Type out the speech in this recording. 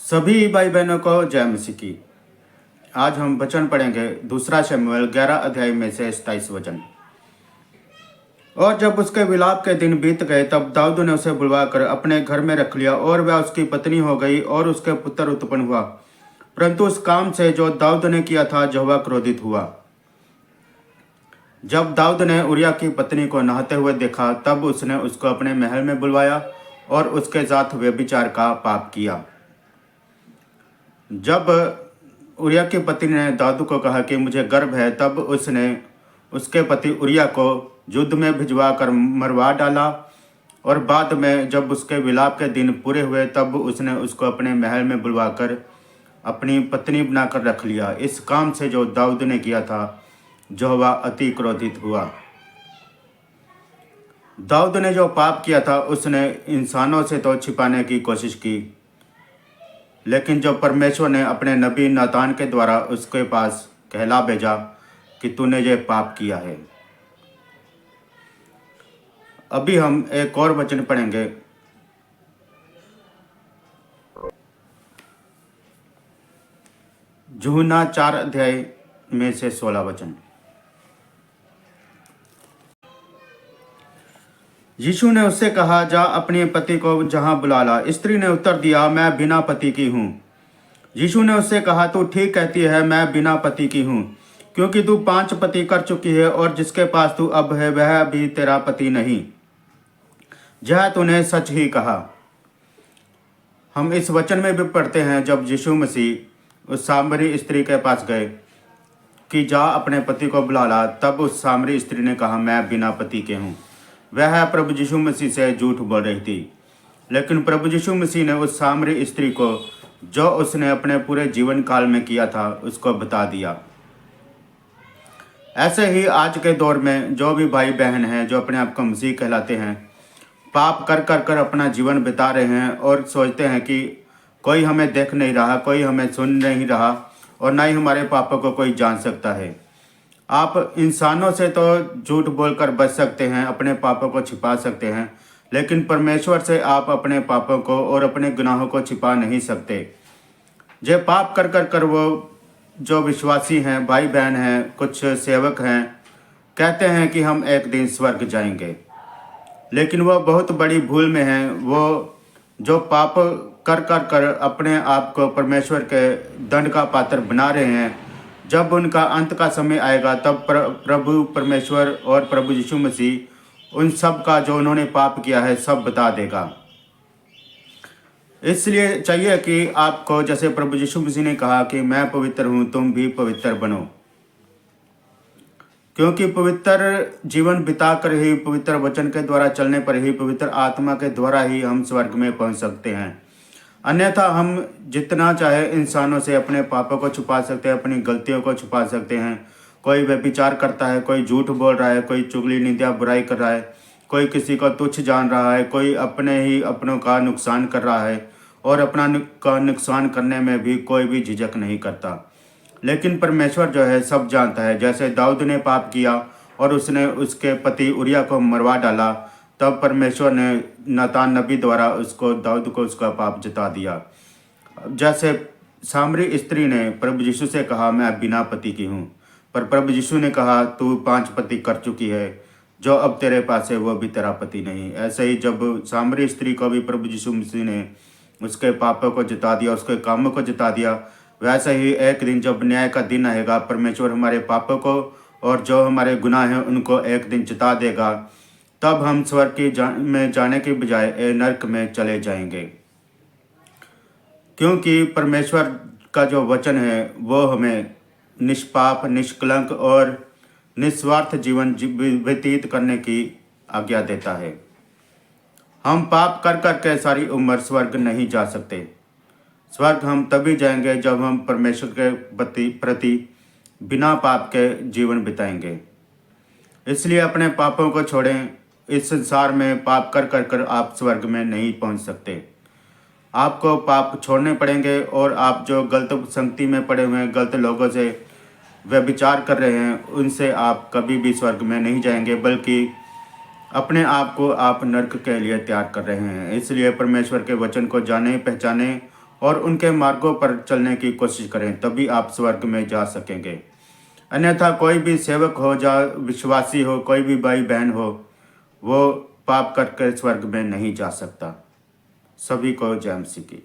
सभी भाई बहनों को जय मसीह की। आज हम वचन पढ़ेंगे दूसरा शमूएल 11 अध्याय में से 27 वचन। और जब उसके विलाप के दिन बीत गए तब दाऊद ने उसे बुलवाकर अपने घर में रख लिया और वह उसकी पत्नी हो गई और उसके पुत्र उत्पन्न हुआ। परंतु उस काम से जो दाऊद ने किया था यहोवा क्रोधित हुआ। जब दाऊद ने उरिया की पत्नी को नहाते हुए देखा तब उसने उसको अपने महल में बुलवाया और उसके साथ व्यभिचार का पाप किया। जब उरिया की पत्नी ने दाऊद को कहा कि मुझे गर्व है, तब उसने उसके पति उरिया को युद्ध में भिजवा कर मरवा डाला। और बाद में जब उसके विलाप के दिन पूरे हुए तब उसने उसको अपने महल में बुलवाकर अपनी पत्नी बनाकर रख लिया। इस काम से जो दाऊद ने किया था यहोवा अति क्रोधित हुआ। दाऊद ने जो पाप किया था उसने इंसानों से तो छिपाने की कोशिश की, लेकिन जो परमेश्वर ने अपने नबी नातान के द्वारा उसके पास कहला भेजा कि तूने ये पाप किया है। अभी हम एक और वचन पढ़ेंगे। यूहन्ना 4 अध्याय में से 16 वचन। यीशु ने उससे कहा, जा अपने पति को जहां बुला ला। स्त्री ने उत्तर दिया, मैं बिना पति की हूँ। यीशु ने उससे कहा, तू ठीक कहती है, मैं बिना पति की हूँ, क्योंकि तू 5 पति कर चुकी है और जिसके पास तू अब है वह भी तेरा पति नहीं। यह तूने सच ही कहा। हम इस वचन में भी पढ़ते हैं, जब यीशु मसीह उस सामरी स्त्री के पास गए कि जा अपने पति को बुला ला, तब उस सामरी स्त्री ने कहा, मैं बिना पति के हूँ। वह प्रभु यीशु मसीह से झूठ बोल रही थी, लेकिन प्रभु यीशु मसीह ने उस सामरी स्त्री को जो उसने अपने पूरे जीवन काल में किया था उसको बता दिया। ऐसे ही आज के दौर में जो भी भाई बहन हैं जो अपने आप को मसीह कहलाते हैं, पाप कर कर कर अपना जीवन बिता रहे हैं और सोचते हैं कि कोई हमें देख नहीं रहा, कोई हमें सुन नहीं रहा और ना ही हमारे पापों को कोई जान सकता है। आप इंसानों से तो झूठ बोलकर बच सकते हैं, अपने पापों को छिपा सकते हैं, लेकिन परमेश्वर से आप अपने पापों को और अपने गुनाहों को छिपा नहीं सकते। जे पाप कर कर कर वो जो विश्वासी हैं, भाई बहन हैं, कुछ सेवक हैं, कहते हैं कि हम एक दिन स्वर्ग जाएंगे, लेकिन वो बहुत बड़ी भूल में हैं। वो जो पाप कर कर कर अपने आप को परमेश्वर के दंड का पात्र बना रहे हैं, जब उनका अंत का समय आएगा तब प्रभु परमेश्वर और प्रभु यीशु मसीह उन सब का जो उन्होंने पाप किया है सब बता देगा। इसलिए चाहिए कि आपको, जैसे प्रभु यीशु मसीह ने कहा कि मैं पवित्र हूँ, तुम भी पवित्र बनो, क्योंकि पवित्र जीवन बिताकर ही, पवित्र वचन के द्वारा चलने पर ही, पवित्र आत्मा के द्वारा ही हम स्वर्ग में पहुँच सकते हैं। अन्यथा हम जितना चाहे इंसानों से अपने पापों को छुपा सकते हैं, अपनी गलतियों को छुपा सकते हैं। कोई व्यभिचार करता है, कोई झूठ बोल रहा है, कोई चुगली निंदा बुराई कर रहा है, कोई किसी को तुच्छ जान रहा है, कोई अपने ही अपनों का नुकसान कर रहा है और अपना का नुकसान करने में भी कोई भी झिझक नहीं करता। लेकिन परमेश्वर जो है सब जानता है। जैसे दाऊद ने पाप किया और उसने उसके पति उरिया को मरवा डाला, तब परमेश्वर ने नातान नबी द्वारा उसको, दाऊद को, उसका पाप जता दिया। जैसे सामरी स्त्री ने प्रभु यीशु से कहा, मैं बिना पति की हूँ, पर प्रभु यीशु ने कहा, तू 5 पति कर चुकी है, जो अब तेरे पास है वो भी तेरा पति नहीं। ऐसे ही जब सामरी स्त्री को भी प्रभु यीशु मसीह ने उसके पापों को जता दिया, उसके कामों को जता दिया, वैसे ही एक दिन जब न्याय का दिन आएगा, परमेश्वर हमारे पापों को और जो हमारे गुनाह हैं उनको एक दिन जता देगा। तब हम स्वर्ग में जाने के बजाय नरक में चले जाएंगे, क्योंकि परमेश्वर का जो वचन है वो हमें निष्पाप, निष्कलंक और निस्वार्थ जीवन व्यतीत करने की आज्ञा देता है। हम पाप कर कर के सारी उम्र स्वर्ग नहीं जा सकते। स्वर्ग हम तभी जाएंगे जब हम परमेश्वर के प्रति बिना पाप के जीवन बिताएंगे। इसलिए अपने पापों को छोड़ें। इस संसार में पाप कर कर कर आप स्वर्ग में नहीं पहुंच सकते। आपको पाप छोड़ने पड़ेंगे और आप जो गलत संगति में पड़े हुए हैं, गलत लोगों से व्यभिचार कर रहे हैं, उनसे आप कभी भी स्वर्ग में नहीं जाएंगे, बल्कि अपने आप को आप नरक के लिए तैयार कर रहे हैं। इसलिए परमेश्वर के वचन को जाने, पहचाने और उनके मार्गों पर चलने की कोशिश करें, तभी आप स्वर्ग में जा सकेंगे। अन्यथा कोई भी सेवक हो, जा विश्वासी हो, कोई भी भाई बहन हो, वो पाप करके स्वर्ग में नहीं जा सकता। सभी को जय मसीह की।